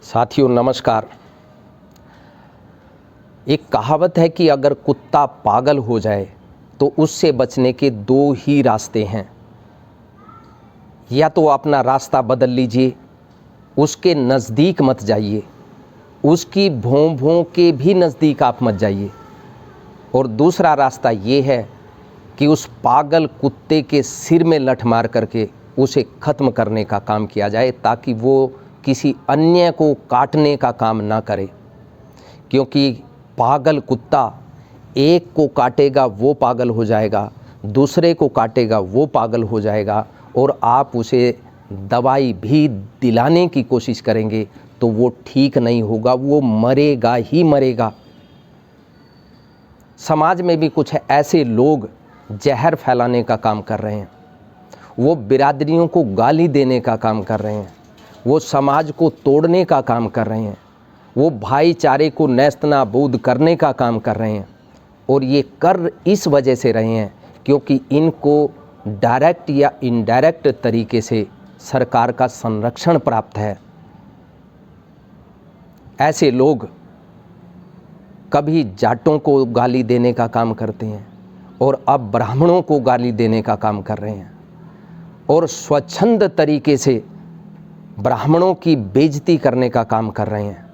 साथियों नमस्कार। एक कहावत है कि अगर कुत्ता पागल हो जाए तो उससे बचने के दो ही रास्ते हैं। या तो अपना रास्ता बदल लीजिए, उसके नज़दीक मत जाइए, उसकी भों भों के भी नज़दीक आप मत जाइए। और दूसरा रास्ता ये है कि उस पागल कुत्ते के सिर में लठ मार करके उसे ख़त्म करने का काम किया जाए, ताकि वो किसी अन्य को काटने का काम ना करे। क्योंकि पागल कुत्ता एक को काटेगा वो पागल हो जाएगा, दूसरे को काटेगा वो पागल हो जाएगा, और आप उसे दवाई भी दिलाने की कोशिश करेंगे तो वो ठीक नहीं होगा, वो मरेगा ही मरेगा। समाज में भी कुछ ऐसे लोग जहर फैलाने का काम कर रहे हैं, वो बिरादरियों को गाली देने का काम कर रहे हैं, वो समाज को तोड़ने का काम कर रहे हैं, वो भाईचारे को नेस्तनाबूद करने का काम कर रहे हैं। और ये कर इस वजह से रहे हैं क्योंकि इनको डायरेक्ट या इनडायरेक्ट तरीके से सरकार का संरक्षण प्राप्त है। ऐसे लोग कभी जाटों को गाली देने का काम करते हैं और अब ब्राह्मणों को गाली देने का काम कर रहे हैं, और स्वच्छंद तरीके से ब्राह्मणों की बेइज्जती करने का काम कर रहे हैं।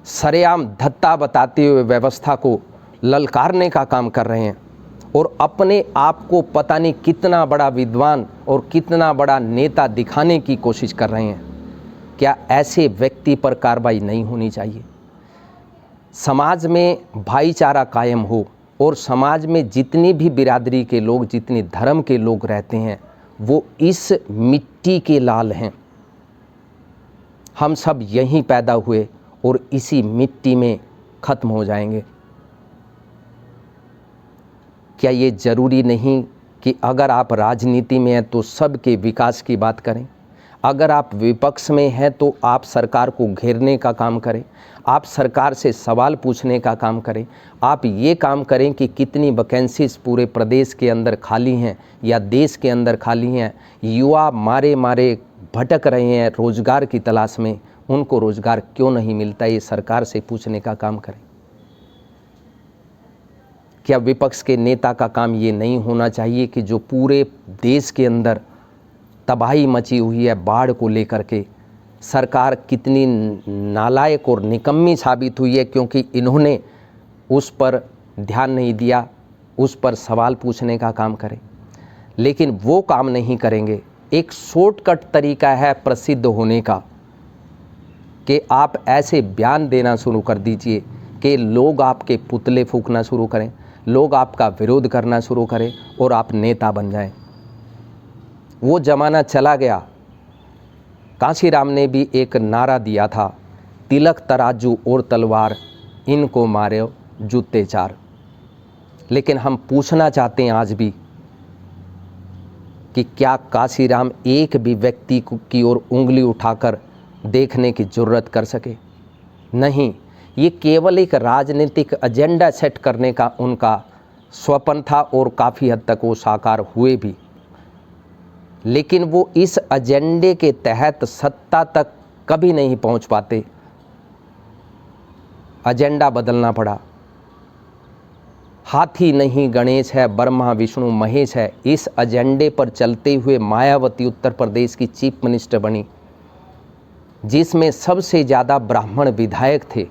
सरेआम धत्ता बताते हुए व्यवस्था को ललकारने का काम कर रहे हैं, और अपने आप को पता नहीं कितना बड़ा विद्वान और कितना बड़ा नेता दिखाने की कोशिश कर रहे हैं। क्या ऐसे व्यक्ति पर कार्रवाई नहीं होनी चाहिए? समाज में भाईचारा कायम हो और समाज में जितनी भी बिरादरी के लोग, जितने धर्म के लोग रहते हैं, वो इस मिट्टी के लाल हैं। हम सब यहीं पैदा हुए और इसी मिट्टी में ख़त्म हो जाएंगे। क्या ये ज़रूरी नहीं कि अगर आप राजनीति में हैं तो सबके विकास की बात करें, अगर आप विपक्ष में हैं तो आप सरकार को घेरने का काम करें, आप सरकार से सवाल पूछने का काम करें, आप ये काम करें कि कितनी वैकेंसीज पूरे प्रदेश के अंदर खाली हैं या देश के अंदर खाली हैं। युवा मारे मारे भटक रहे हैं रोज़गार की तलाश में, उनको रोज़गार क्यों नहीं मिलता, ये सरकार से पूछने का काम करें। क्या विपक्ष के नेता का काम ये नहीं होना चाहिए कि जो पूरे देश के अंदर तबाही मची हुई है बाढ़ को लेकर के, सरकार कितनी नालायक और निकम्मी साबित हुई है क्योंकि इन्होंने उस पर ध्यान नहीं दिया, उस पर सवाल पूछने का काम करें। लेकिन वो काम नहीं करेंगे। एक शॉर्टकट तरीका है प्रसिद्ध होने का कि आप ऐसे बयान देना शुरू कर दीजिए कि लोग आपके पुतले फूंकना शुरू करें, लोग आपका विरोध करना शुरू करें और आप नेता बन जाएं। वो ज़माना चला गया। कांशीराम ने भी एक नारा दिया था, तिलक तराजू और तलवार, इनको मारे जूते चार। लेकिन हम पूछना चाहते हैं आज भी कि क्या कांशीराम एक भी व्यक्ति की ओर उंगली उठाकर देखने की जुर्रत कर सके? नहीं, ये केवल एक राजनीतिक एजेंडा सेट करने का उनका स्वप्न था और काफ़ी हद तक वो साकार हुए भी। लेकिन वो इस एजेंडे के तहत सत्ता तक कभी नहीं पहुंच पाते। एजेंडा बदलना पड़ा। हाथी नहीं गणेश है, ब्रह्मा विष्णु महेश है, इस एजेंडे पर चलते हुए मायावती उत्तर प्रदेश की चीफ मिनिस्टर बनी, जिसमें सबसे ज़्यादा ब्राह्मण विधायक थे,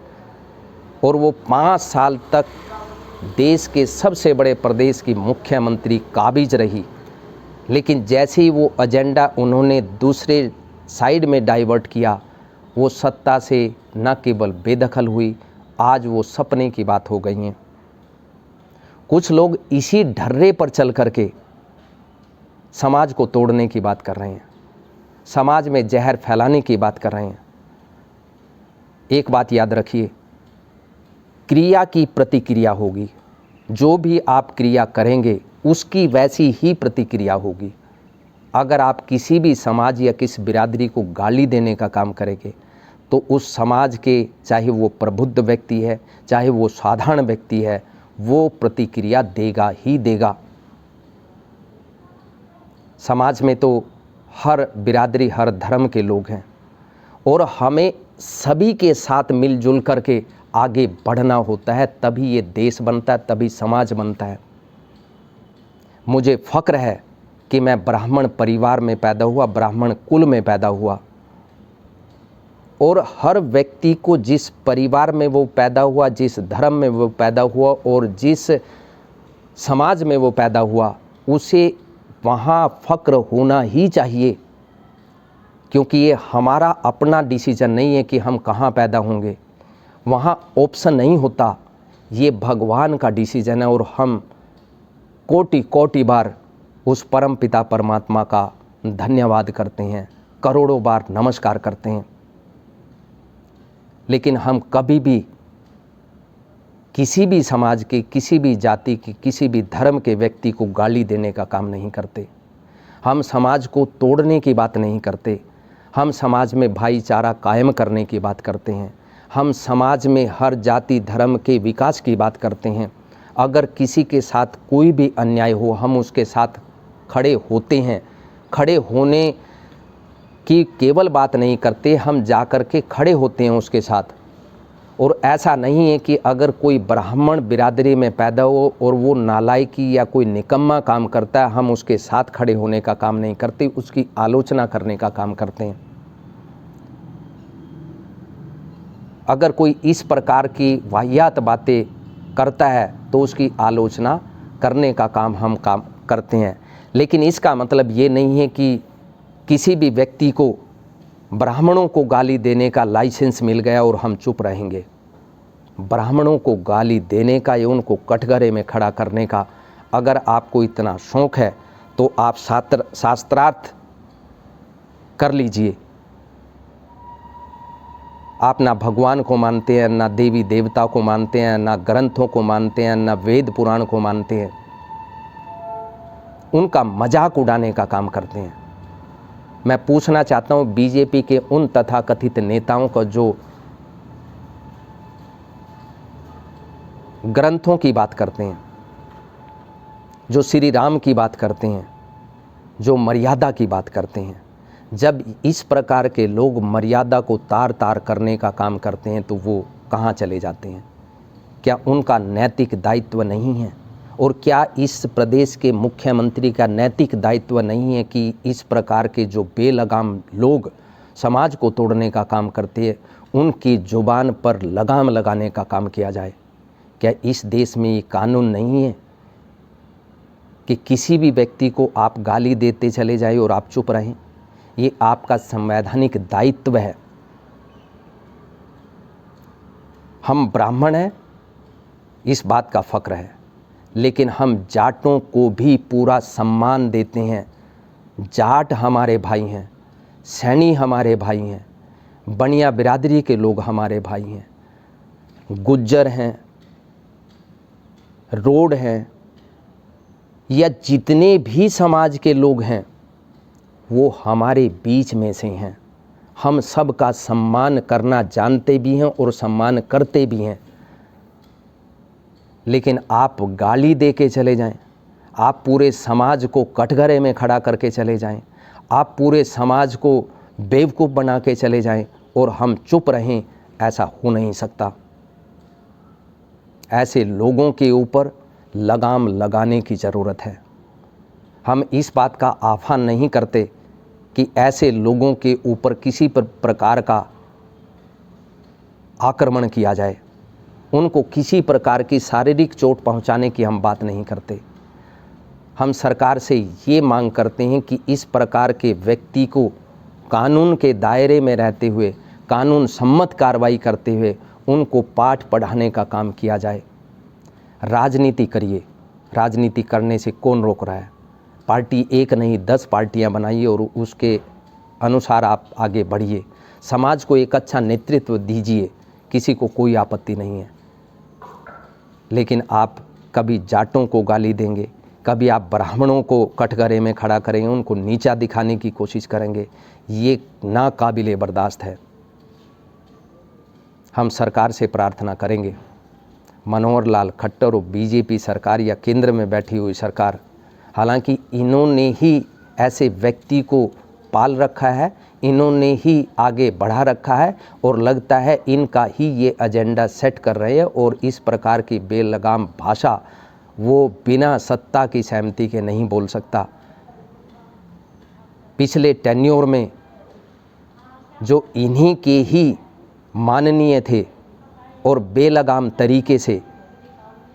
और वो 5 साल तक देश के सबसे बड़े प्रदेश की मुख्यमंत्री काबिज रही। लेकिन जैसे ही वो एजेंडा उन्होंने दूसरे साइड में डाइवर्ट किया, वो सत्ता से न केवल बेदखल हुई, आज वो सपने की बात हो गई हैं। कुछ लोग इसी ढर्रे पर चल करके समाज को तोड़ने की बात कर रहे हैं, समाज में जहर फैलाने की बात कर रहे हैं। एक बात याद रखिए, क्रिया की प्रतिक्रिया होगी। जो भी आप क्रिया करेंगे उसकी वैसी ही प्रतिक्रिया होगी। अगर आप किसी भी समाज या किसी बिरादरी को गाली देने का काम करेंगे तो उस समाज के, चाहे वो प्रबुद्ध व्यक्ति है चाहे वो साधारण व्यक्ति है, वो प्रतिक्रिया देगा ही देगा। समाज में तो हर बिरादरी, हर धर्म के लोग हैं, और हमें सभी के साथ मिलजुल करके आगे बढ़ना होता है, तभी ये देश बनता है, तभी समाज बनता है। मुझे फ़ख्र है कि मैं ब्राह्मण परिवार में पैदा हुआ, ब्राह्मण कुल में पैदा हुआ, और हर व्यक्ति को जिस परिवार में वो पैदा हुआ, जिस धर्म में वो पैदा हुआ और जिस समाज में वो पैदा हुआ, उसे वहाँ फ़ख्र होना ही चाहिए, क्योंकि ये हमारा अपना डिसीजन नहीं है कि हम कहाँ पैदा होंगे। वहाँ ऑप्शन नहीं होता, ये भगवान का डिसीजन है, और हम कोटि कोटि बार उस परम पिता परमात्मा का धन्यवाद करते हैं, करोड़ों बार नमस्कार करते हैं। लेकिन हम कभी भी किसी भी समाज के, किसी भी जाति के, किसी भी धर्म के व्यक्ति को गाली देने का काम नहीं करते। हम समाज को तोड़ने की बात नहीं करते, हम समाज में भाईचारा कायम करने की बात करते हैं। हम समाज में हर जाति धर्म के विकास की बात करते हैं। अगर किसी के साथ कोई भी अन्याय हो, हम उसके साथ खड़े होते हैं। खड़े होने की केवल बात नहीं करते, हम जा कर के खड़े होते हैं उसके साथ। और ऐसा नहीं है कि अगर कोई ब्राह्मण बिरादरी में पैदा हो और वो नालायकी या कोई निकम्मा काम करता है, हम उसके साथ खड़े होने का काम नहीं करते, उसकी आलोचना करने का काम करते हैं। अगर कोई इस प्रकार की वाहियात बातें करता है तो उसकी आलोचना करने का काम हम करते हैं। लेकिन इसका मतलब ये नहीं है कि किसी भी व्यक्ति को ब्राह्मणों को गाली देने का लाइसेंस मिल गया और हम चुप रहेंगे। ब्राह्मणों को गाली देने का या उनको कटघरे में खड़ा करने का अगर आपको इतना शौक़ है तो आप शास्त्रार्थ कर लीजिए। आप ना भगवान को मानते हैं, ना देवी देवता को मानते हैं, ना ग्रंथों को मानते हैं, ना वेद पुराण को मानते हैं, उनका मजाक उड़ाने का काम करते हैं। मैं पूछना चाहता हूं बीजेपी के उन तथाकथित नेताओं का जो ग्रंथों की बात करते हैं, जो श्री राम की बात करते हैं, जो मर्यादा की बात करते हैं, जब इस प्रकार के लोग मर्यादा को तार तार करने का काम करते हैं तो वो कहाँ चले जाते हैं? क्या उनका नैतिक दायित्व नहीं है? और क्या इस प्रदेश के मुख्यमंत्री का नैतिक दायित्व नहीं है कि इस प्रकार के जो बेलगाम लोग समाज को तोड़ने का काम करते हैं उनकी जुबान पर लगाम लगाने का काम किया जाए? क्या इस देश में ये कानून नहीं है कि किसी भी व्यक्ति को आप गाली देते चले जाए और आप चुप रहें? ये आपका संवैधानिक दायित्व है। हम ब्राह्मण हैं, इस बात का फ़ख्र है, लेकिन हम जाटों को भी पूरा सम्मान देते हैं। जाट हमारे भाई हैं, सैनी हमारे भाई हैं, बनिया बिरादरी के लोग हमारे भाई हैं, गुज्जर हैं, रोड हैं, या जितने भी समाज के लोग हैं वो हमारे बीच में से हैं। हम सब का सम्मान करना जानते भी हैं और सम्मान करते भी हैं। लेकिन आप गाली दे के चले जाएं, आप पूरे समाज को कटघरे में खड़ा करके चले जाएं, आप पूरे समाज को बेवकूफ़ बना के चले जाएं और हम चुप रहें, ऐसा हो नहीं सकता। ऐसे लोगों के ऊपर लगाम लगाने की ज़रूरत है। हम इस बात का आह्वान नहीं करते कि ऐसे लोगों के ऊपर किसी प्रकार का आक्रमण किया जाए, उनको किसी प्रकार की शारीरिक चोट पहुंचाने की हम बात नहीं करते। हम सरकार से ये मांग करते हैं कि इस प्रकार के व्यक्ति को कानून के दायरे में रहते हुए, कानून सम्मत कार्रवाई करते हुए उनको पाठ पढ़ाने का काम किया जाए। राजनीति करिए, राजनीति करने से कौन रोक रहा है? पार्टी एक नहीं 10 पार्टियां बनाइए और उसके अनुसार आप आगे बढ़िए। समाज को एक अच्छा नेतृत्व दीजिए, किसी को कोई आपत्ति नहीं है। लेकिन आप कभी जाटों को गाली देंगे, कभी आप ब्राह्मणों को कटघरे में खड़ा करेंगे, उनको नीचा दिखाने की कोशिश करेंगे, ये नाकाबिले बर्दाश्त है। हम सरकार से प्रार्थना करेंगे, मनोहर लाल खट्टर और बीजेपी सरकार या केंद्र में बैठी हुई सरकार, हालांकि इन्होंने ही ऐसे व्यक्ति को पाल रखा है, इन्होंने ही आगे बढ़ा रखा है और लगता है इनका ही ये एजेंडा सेट कर रहे हैं। और इस प्रकार की बेलगाम भाषा वो बिना सत्ता की सहमति के नहीं बोल सकता। पिछले टेन्योर में जो इन्हीं के ही माननीय थे और बेलगाम तरीके से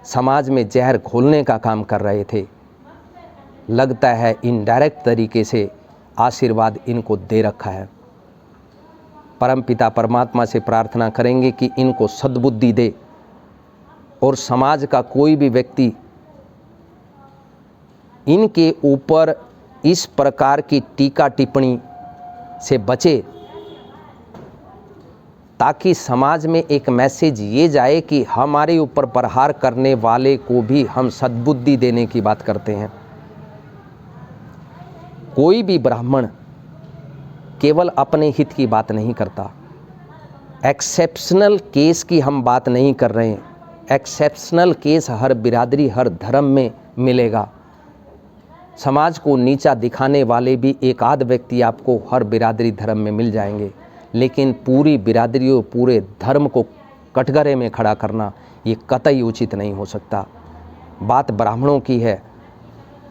समाज में जहर घोलने का काम कर रहे थे, लगता है इनडायरेक्ट तरीके से आशीर्वाद इनको दे रखा है। परमपिता परमात्मा से प्रार्थना करेंगे कि इनको सद्बुद्धि दे और समाज का कोई भी व्यक्ति इनके ऊपर इस प्रकार की टीका टिप्पणी से बचे, ताकि समाज में एक मैसेज ये जाए कि हमारे ऊपर प्रहार करने वाले को भी हम सद्बुद्धि देने की बात करते हैं। कोई भी ब्राह्मण केवल अपने हित की बात नहीं करता। एक्सेप्शनल केस की हम बात नहीं कर रहे हैं। एक्सेप्शनल केस हर बिरादरी, हर धर्म में मिलेगा। समाज को नीचा दिखाने वाले भी एक आध व्यक्ति आपको हर बिरादरी धर्म में मिल जाएंगे, लेकिन पूरी बिरादरी और पूरे धर्म को कटघरे में खड़ा करना ये कतई उचित नहीं हो सकता। बात ब्राह्मणों की है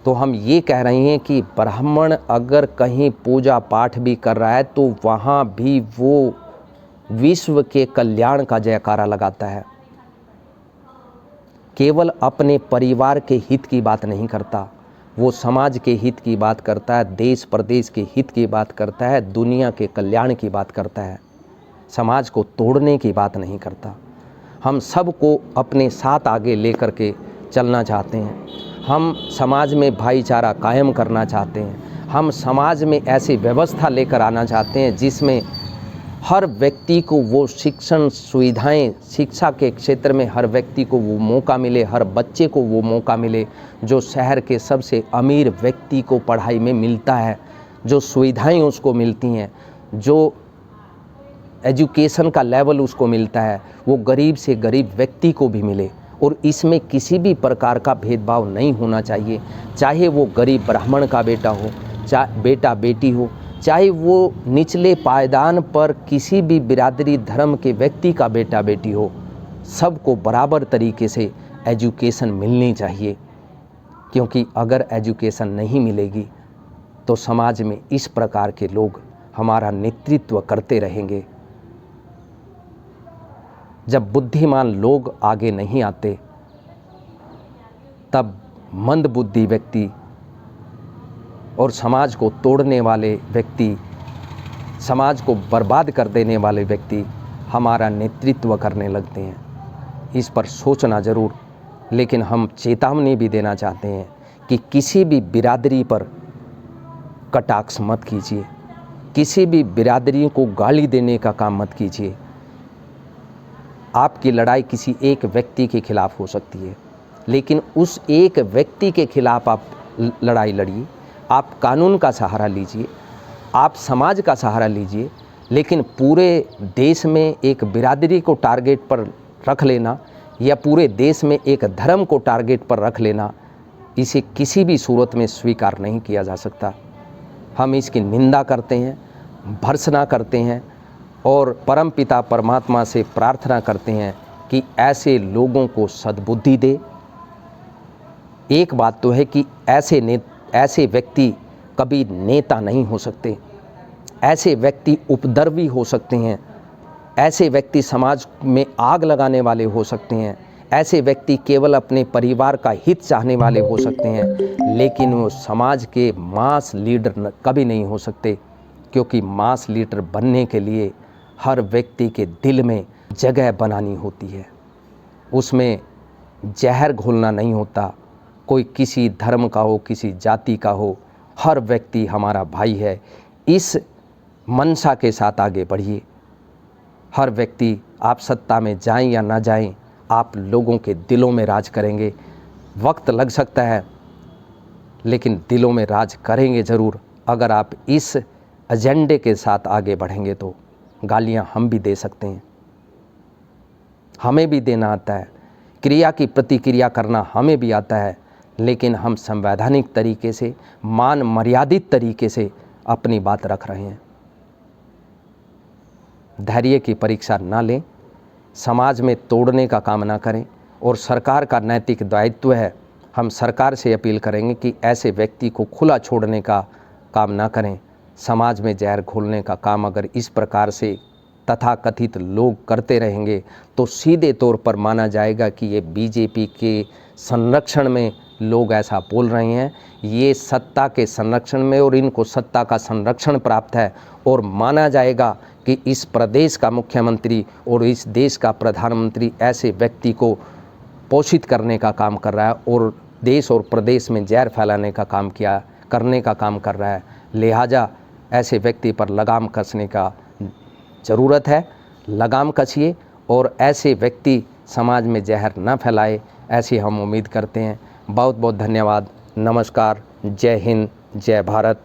तो हम ये कह रहे हैं कि ब्राह्मण अगर कहीं पूजा पाठ भी कर रहा है तो वहाँ भी वो विश्व के कल्याण का जयकारा लगाता है, केवल अपने परिवार के हित की बात नहीं करता। वो समाज के हित की बात करता है, देश प्रदेश के हित की बात करता है, दुनिया के कल्याण की बात करता है। समाज को तोड़ने की बात नहीं करता। हम सबको अपने साथ आगे लेकर के चलना चाहते हैं। हम समाज में भाईचारा कायम करना चाहते हैं। हम समाज में ऐसी व्यवस्था लेकर आना चाहते हैं जिसमें हर व्यक्ति को वो शिक्षण सुविधाएं, शिक्षा के क्षेत्र में हर व्यक्ति को वो मौका मिले, हर बच्चे को वो मौका मिले जो शहर के सबसे अमीर व्यक्ति को पढ़ाई में मिलता है, जो सुविधाएं उसको मिलती हैं, जो एजुकेशन का लेवल उसको मिलता है, वो गरीब से गरीब व्यक्ति को भी मिले। और इसमें किसी भी प्रकार का भेदभाव नहीं होना चाहिए, चाहे वो गरीब ब्राह्मण का बेटा हो, चाहे बेटा बेटी हो, चाहे वो निचले पायदान पर किसी भी बिरादरी धर्म के व्यक्ति का बेटा बेटी हो, सबको बराबर तरीके से एजुकेशन मिलनी चाहिए। क्योंकि अगर एजुकेशन नहीं मिलेगी तो समाज में इस प्रकार के लोग हमारा नेतृत्व करते रहेंगे। जब बुद्धिमान लोग आगे नहीं आते तब मंद बुद्धि व्यक्ति और समाज को तोड़ने वाले व्यक्ति, समाज को बर्बाद कर देने वाले व्यक्ति हमारा नेतृत्व करने लगते हैं। इस पर सोचना ज़रूर, लेकिन हम चेतावनी भी देना चाहते हैं कि किसी भी बिरादरी पर कटाक्ष मत कीजिए, किसी भी बिरादरी को गाली देने का काम मत कीजिए। आपकी लड़ाई किसी एक व्यक्ति के खिलाफ हो सकती है, लेकिन उस एक व्यक्ति के खिलाफ आप लड़ाई लड़िए। आप कानून का सहारा लीजिए, आप समाज का सहारा लीजिए, लेकिन पूरे देश में एक बिरादरी को टारगेट पर रख लेना या पूरे देश में एक धर्म को टारगेट पर रख लेना, इसे किसी भी सूरत में स्वीकार नहीं किया जा सकता। हम इसकी निंदा करते हैं, भर्त्सना करते हैं और परमपिता परमात्मा से प्रार्थना करते हैं कि ऐसे लोगों को सद्बुद्धि दे। एक बात तो है कि ऐसे व्यक्ति कभी नेता नहीं हो सकते, ऐसे व्यक्ति उपद्रवी हो सकते हैं, ऐसे व्यक्ति समाज में आग लगाने वाले हो सकते हैं, ऐसे व्यक्ति केवल अपने परिवार का हित चाहने वाले हो सकते हैं, लेकिन वो समाज के मास लीडर कभी नहीं हो सकते। क्योंकि मास लीडर बनने के लिए हर व्यक्ति के दिल में जगह बनानी होती है, उसमें जहर घोलना नहीं होता। कोई किसी धर्म का हो, किसी जाति का हो, हर व्यक्ति हमारा भाई है। इस मनसा के साथ आगे बढ़िए। हर व्यक्ति, आप सत्ता में जाएं या ना जाएं, आप लोगों के दिलों में राज करेंगे। वक्त लग सकता है, लेकिन दिलों में राज करेंगे ज़रूर। अगर आप इस एजेंडे के साथ आगे बढ़ेंगे तो गालियां हम भी दे सकते हैं, हमें भी देना आता है, क्रिया की प्रतिक्रिया करना हमें भी आता है, लेकिन हम संवैधानिक तरीके से, मान मर्यादित तरीके से अपनी बात रख रहे हैं। धैर्य की परीक्षा ना लें, समाज में तोड़ने का काम ना करें, और सरकार का नैतिक दायित्व है, हम सरकार से अपील करेंगे कि ऐसे व्यक्ति को खुला छोड़ने का काम ना करें। समाज में जहर घोलने का काम अगर इस प्रकार से तथाकथित लोग करते रहेंगे तो सीधे तौर पर माना जाएगा कि ये बीजेपी के संरक्षण में लोग ऐसा बोल रहे हैं। ये सत्ता के संरक्षण में, और इनको सत्ता का संरक्षण प्राप्त है, और माना जाएगा कि इस प्रदेश का मुख्यमंत्री और इस देश का प्रधानमंत्री ऐसे व्यक्ति को पोषित करने का काम कर रहा है और देश और प्रदेश में जहर फैलाने का काम करने का काम कर रहा है। लिहाजा ऐसे व्यक्ति पर लगाम कसने का ज़रूरत है। लगाम कसिए और ऐसे व्यक्ति समाज में जहर न फैलाए, ऐसी हम उम्मीद करते हैं। बहुत बहुत धन्यवाद। नमस्कार। जय हिंद, जय भारत।